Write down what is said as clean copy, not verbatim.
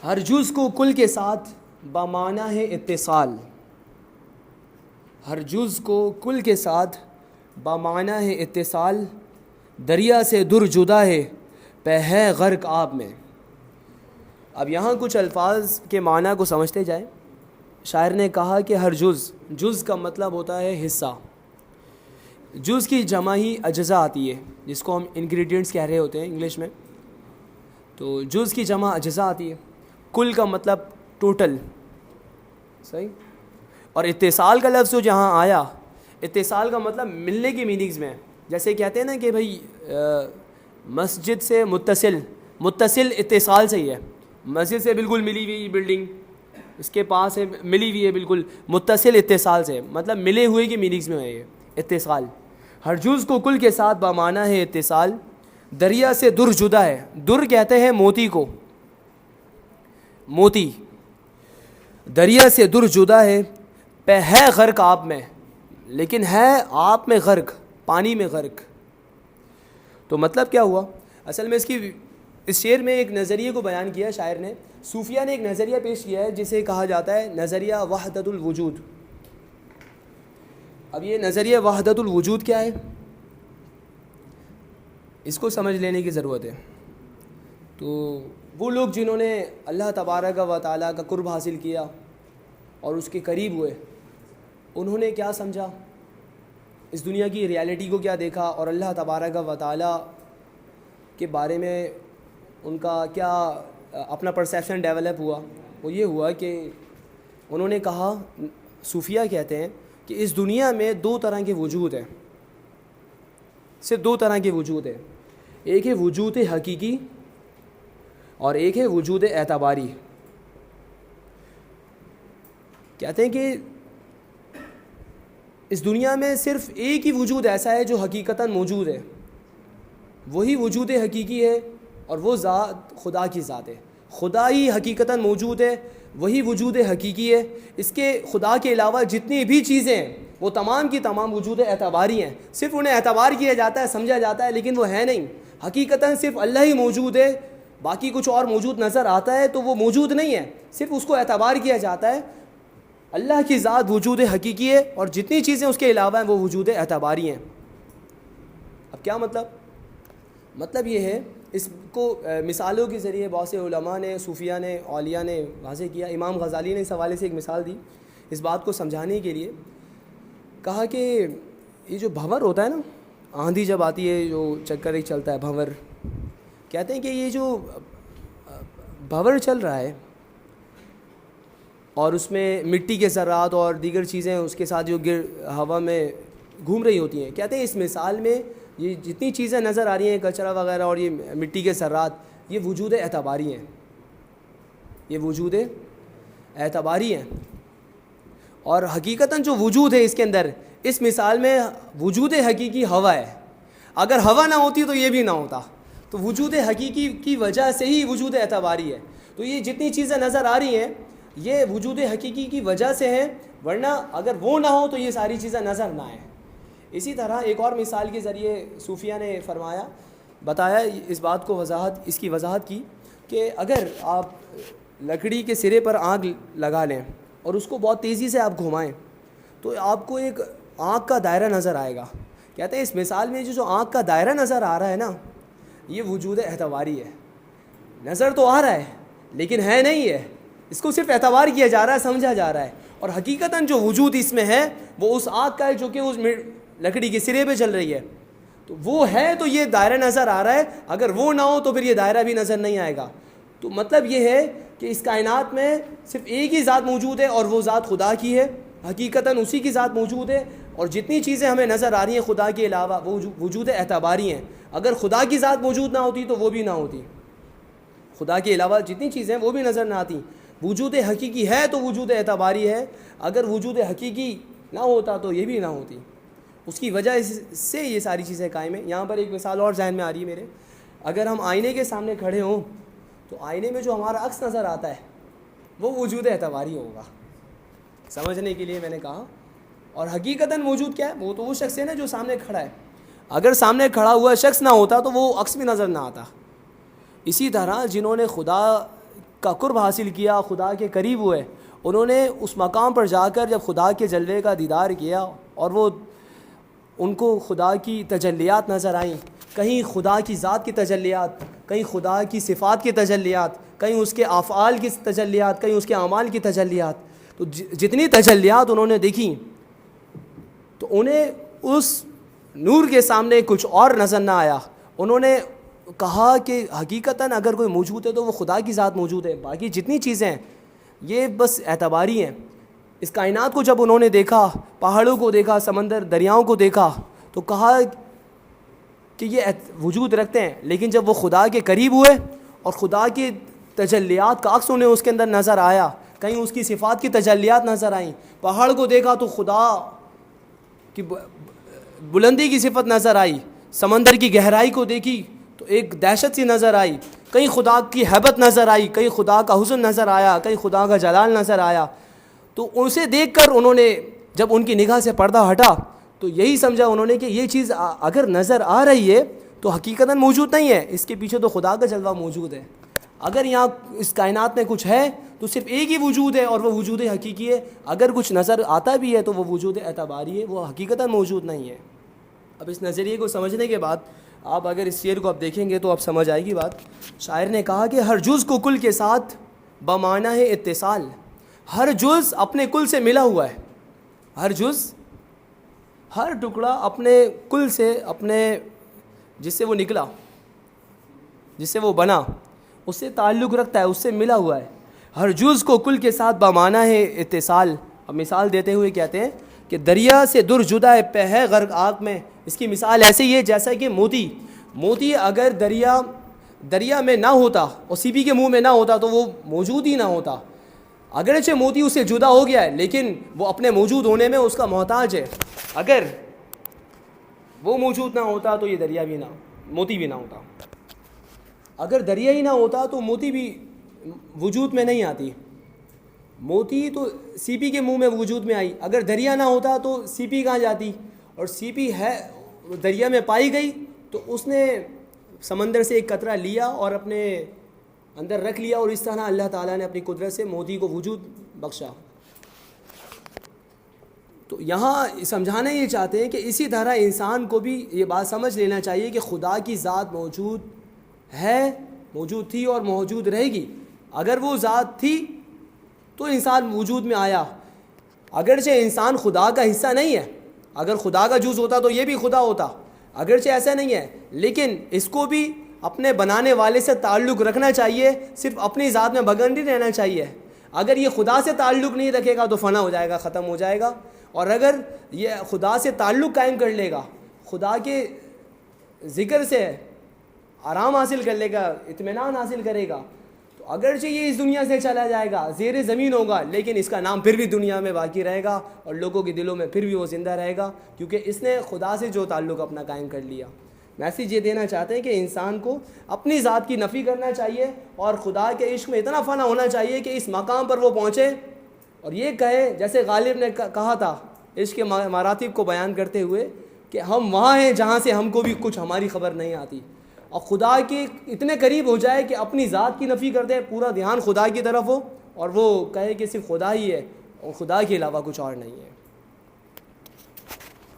ہر جز کو کل کے ساتھ بامعنی ہے اتصال. ہر جز کو کل کے ساتھ بامعنی ہے اتصال. دریا سے در جدا ہے پہ ہے غرق آب میں. اب یہاں کچھ الفاظ کے معنی کو سمجھتے جائیں. شاعر نے کہا کہ ہر جز کا مطلب ہوتا ہے حصہ. جز کی جمع ہی اجزا آتی ہے جس کو ہم انگریڈینٹس کہہ رہے ہوتے ہیں انگلش میں. تو جز کی جمع اجزا آتی ہے. کل کا مطلب ٹوٹل. صحیح. اور اتصال کا لفظ جو جہاں آیا, اتصال کا مطلب ملنے کی میننگز میں. جیسے کہتے ہیں نا کہ بھائی مسجد سے متصل اتصال سے ہی ہے. مسجد سے بالکل ملی ہوئی بلڈنگ اس کے پاس ہے, ملی ہوئی ہے بالکل, متصل اتصال سے مطلب ملے ہوئے کی میننگز میں ہے یہ اتصال. ہر جز کو کل کے ساتھ بامعنی ہے اتصال. دریا سے در جدا ہے. در کہتے ہیں موتی کو. موتی. دریا سے در جدا ہے پہ ہے غرق آب میں, لیکن ہے آب میں غرق, پانی میں غرق. تو مطلب کیا ہوا اصل میں اس شعر میں ایک نظریے کو بیان کیا شاعر نے. صوفیہ نے ایک نظریہ پیش کیا ہے جسے کہا جاتا ہے نظریہ وحدت الوجود. اب یہ نظریہ وحدت الوجود کیا ہے, اس کو سمجھ لینے کی ضرورت ہے. تو وہ لوگ جنہوں نے اللہ تبارک و تعالیٰ کا قرب حاصل کیا اور اس کے قریب ہوئے, انہوں نے کیا سمجھا, اس دنیا کی ریالٹی کو کیا دیکھا, اور اللہ تبارک و تعالیٰ کے بارے میں ان کا کیا اپنا پرسیپشن ڈیولپ ہوا. وہ یہ ہوا کہ انہوں نے کہا, صوفیہ کہتے ہیں کہ اس دنیا میں دو طرح کے وجود ہیں, صرف دو طرح کے وجود ہیں. ایک ہے وجود حقیقی اور ایک ہے وجود اعتباری. کہتے ہیں کہ اس دنیا میں صرف ایک ہی وجود ایسا ہے جو حقیقتاً موجود ہے, وہی وجود حقیقی ہے, اور وہ ذات خدا کی ذات ہے. خدا ہی حقیقتاً موجود ہے, وہی وجود حقیقی ہے. اس کے خدا کے علاوہ جتنی بھی چیزیں ہیں وہ تمام کی تمام وجود اعتباری ہیں. صرف انہیں اعتبار کیا جاتا ہے, سمجھا جاتا ہے, لیکن وہ ہے نہیں. حقیقتاً صرف اللہ ہی موجود ہے, باقی کچھ اور موجود نظر آتا ہے تو وہ موجود نہیں ہے, صرف اس کو اعتبار کیا جاتا ہے. اللہ کی ذات وجود حقیقی ہے, اور جتنی چیزیں اس کے علاوہ ہیں وہ وجود اعتباری ہیں. اب کیا مطلب یہ ہے, اس کو مثالوں کے ذریعے بہت سے علماء نے, صوفیہ نے, اولیاء نے واضح کیا. امام غزالی نے اس حوالے سے ایک مثال دی اس بات کو سمجھانے کے لیے. کہا کہ یہ جو بھنور ہوتا ہے نا, آندھی جب آتی ہے جو چکر ایک چلتا ہے بھنور, کہتے ہیں کہ یہ جو بھنور چل رہا ہے اور اس میں مٹی کے ذرات اور دیگر چیزیں اس کے ساتھ جو ہوا میں گھوم رہی ہوتی ہیں, کہتے ہیں اس مثال میں یہ جتنی چیزیں نظر آ رہی ہیں, کچرا وغیرہ اور یہ مٹی کے ذرات, یہ وجود اعتباری ہیں, یہ وجود اعتباری ہیں. اور حقیقتاً جو وجود ہے اس کے اندر, اس مثال میں وجود حقیقی ہوا ہے. اگر ہوا نہ ہوتی تو یہ بھی نہ ہوتا. تو وجود حقیقی کی وجہ سے ہی وجود اعتباری ہے. تو یہ جتنی چیزیں نظر آ رہی ہیں یہ وجود حقیقی کی وجہ سے ہیں, ورنہ اگر وہ نہ ہو تو یہ ساری چیزیں نظر نہ آئیں. اسی طرح ایک اور مثال کے ذریعے صوفیہ نے بتایا اس بات کو, اس کی وضاحت کی کہ اگر آپ لکڑی کے سرے پر آگ لگا لیں اور اس کو بہت تیزی سے آپ گھمائیں تو آپ کو ایک آنکھ کا دائرہ نظر آئے گا. کہتے ہیں اس مثال میں جو آنکھ کا دائرہ نظر آ رہا ہے نا, یہ وجود اعتباری ہے. نظر تو آ رہا ہے لیکن ہے نہیں ہے, اس کو صرف اعتبار کیا جا رہا ہے, سمجھا جا رہا ہے. اور حقیقتاً جو وجود اس میں ہے وہ اس آنکھ کا ہے جو کہ اس لکڑی کے سرے پہ چل رہی ہے. تو وہ ہے تو یہ دائرہ نظر آ رہا ہے, اگر وہ نہ ہو تو پھر یہ دائرہ بھی نظر نہیں آئے گا. تو مطلب یہ ہے کہ اس کائنات میں صرف ایک ہی ذات موجود ہے اور وہ ذات خدا کی ہے. حقیقتاً اسی کی ذات موجود ہے, اور جتنی چیزیں ہمیں نظر آ رہی ہیں خدا کے علاوہ وہ وجود اعتباری ہیں. اگر خدا کی ذات موجود نہ ہوتی تو وہ بھی نہ ہوتی. خدا کے علاوہ جتنی چیزیں وہ بھی نظر نہ آتی. وجود حقیقی ہے تو وجود اعتباری ہے, اگر وجود حقیقی نہ ہوتا تو یہ بھی نہ ہوتی. اس کی وجہ سے یہ ساری چیزیں قائم ہیں. یہاں پر ایک مثال اور ذہن میں آ رہی ہے میرے. اگر ہم آئینے کے سامنے کھڑے ہوں تو آئینے میں جو ہمارا عکس نظر آتا ہے وہ وجود اعتباری ہوگا. سمجھنے کے لیے میں نے کہا. اور حقیقتاً موجود کیا ہے, وہ تو وہ شخص ہے نا جو سامنے کھڑا ہے. اگر سامنے کھڑا ہوا شخص نہ ہوتا تو وہ عکس بھی نظر نہ آتا. اسی طرح جنہوں نے خدا کا قرب حاصل کیا، خدا کے قریب ہوئے، انہوں نے اس مقام پر جا کر جب خدا کے جلوے کا دیدار کیا اور وہ ان کو خدا کی تجلیات نظر آئیں، کہیں خدا کی ذات کی تجلیات، کہیں خدا کی صفات کی تجلیات، کہیں اس کے افعال کی تجلیات، کہیں اس کے اعمال کی تجلیات، تو جتنی تجلیات انہوں نے دیکھی تو انہیں اس نور کے سامنے کچھ اور نظر نہ آیا. انہوں نے کہا کہ حقیقتاً اگر کوئی موجود ہے تو وہ خدا کی ذات موجود ہے، باقی جتنی چیزیں ہیں یہ بس اعتباری ہیں. اس کائنات کو جب انہوں نے دیکھا، پہاڑوں کو دیکھا، سمندر دریاؤں کو دیکھا، تو کہا کہ یہ وجود رکھتے ہیں، لیکن جب وہ خدا کے قریب ہوئے اور خدا کی تجلیات کا عکس انہیں اس کے اندر نظر آیا، کہیں اس کی صفات کی تجلیات نظر آئیں، پہاڑ کو دیکھا تو خدا کی بلندی کی صفت نظر آئی، سمندر کی گہرائی کو دیکھی تو ایک دہشت سی نظر آئی، کہیں خدا کی ہیبت نظر آئی، کہیں خدا کا حسن نظر آیا، کہیں خدا کا جلال نظر آیا. تو اسے دیکھ کر انہوں نے جب ان کی نگاہ سے پردہ ہٹا تو یہی سمجھا انہوں نے کہ یہ چیز اگر نظر آ رہی ہے تو حقیقتاً موجود نہیں ہے، اس کے پیچھے تو خدا کا جلوہ موجود ہے. اگر یہاں اس کائنات میں کچھ ہے تو صرف ایک ہی وجود ہے اور وہ وجود حقیقی ہے. اگر کچھ نظر آتا بھی ہے تو وہ وجود اعتباری ہے، وہ حقیقتاً موجود نہیں ہے. اب اس نظریے کو سمجھنے کے بعد آپ اگر اس شعر کو آپ دیکھیں گے تو آپ سمجھ آئے گی بات. شاعر نے کہا کہ ہر جز کو کل کے ساتھ بمعنی ہے اتصال. ہر جز اپنے کل سے ملا ہوا ہے، ہر جز، ہر ٹکڑا اپنے کل سے، اپنے جس سے وہ نکلا، جس سے وہ بنا، اس سے تعلق رکھتا ہے، اس سے ملا ہوا ہے. ہر جز کو کل کے ساتھ بمعنی ہے اتصال. اب مثال دیتے ہوئے کہتے ہیں کہ دریا سے در جدا پہ ہے غرق آگ میں. اس کی مثال ایسے ہی ہے جیسا کہ موتی اگر دریا میں نہ ہوتا اور سیپی کے منہ میں نہ ہوتا تو وہ موجود ہی نہ ہوتا. اگرچہ موتی اس سے جدا ہو گیا ہے لیکن وہ اپنے موجود ہونے میں اس کا محتاج ہے. اگر وہ موجود نہ ہوتا تو یہ دریا بھی نہ، موتی بھی نہ ہوتا. اگر دریا ہی نہ ہوتا تو موتی بھی وجود میں نہیں آتی. موتی تو سیپی کے منہ میں وجود میں آئی، اگر دریا نہ ہوتا تو سیپی کہاں جاتی، اور سیپی ہے دریا میں پائی گئی تو اس نے سمندر سے ایک قطرہ لیا اور اپنے اندر رکھ لیا، اور اس طرح اللہ تعالیٰ نے اپنی قدرت سے موتی کو وجود بخشا. تو یہاں سمجھانا یہ چاہتے ہیں کہ اسی طرح انسان کو بھی یہ بات سمجھ لینا چاہیے کہ خدا کی ذات موجود ہے، موجود تھی اور موجود رہے گی. اگر وہ ذات تھی تو انسان وجود میں آیا. اگرچہ انسان خدا کا حصہ نہیں ہے، اگر خدا کا جز ہوتا تو یہ بھی خدا ہوتا، اگرچہ ایسا نہیں ہے، لیکن اس کو بھی اپنے بنانے والے سے تعلق رکھنا چاہیے، صرف اپنی ذات میں بغن نہیں رہنا چاہیے. اگر یہ خدا سے تعلق نہیں رکھے گا تو فنا ہو جائے گا، ختم ہو جائے گا. اور اگر یہ خدا سے تعلق قائم کر لے گا، خدا کے ذکر سے آرام حاصل کر لے گا، اطمینان حاصل کرے گا، تو اگرچہ یہ اس دنیا سے چلا جائے گا، زیر زمین ہوگا، لیکن اس کا نام پھر بھی دنیا میں باقی رہے گا اور لوگوں کے دلوں میں پھر بھی وہ زندہ رہے گا، کیونکہ اس نے خدا سے جو تعلق اپنا قائم کر لیا. میسیج یہ دینا چاہتے ہیں کہ انسان کو اپنی ذات کی نفی کرنا چاہیے اور خدا کے عشق میں اتنا فنا ہونا چاہیے کہ اس مقام پر وہ پہنچے اور یہ کہے جیسے غالب نے کہا تھا عشق کے مراتب کو بیان کرتے ہوئے کہ ہم وہاں ہیں جہاں سے ہم کو بھی کچھ ہماری خبر نہیں آتی، اور خدا کے اتنے قریب ہو جائے کہ اپنی ذات کی نفی کر دے، پورا دھیان خدا کی طرف ہو اور وہ کہے کہ صرف خدا ہی ہے اور خدا کے علاوہ کچھ اور نہیں ہے.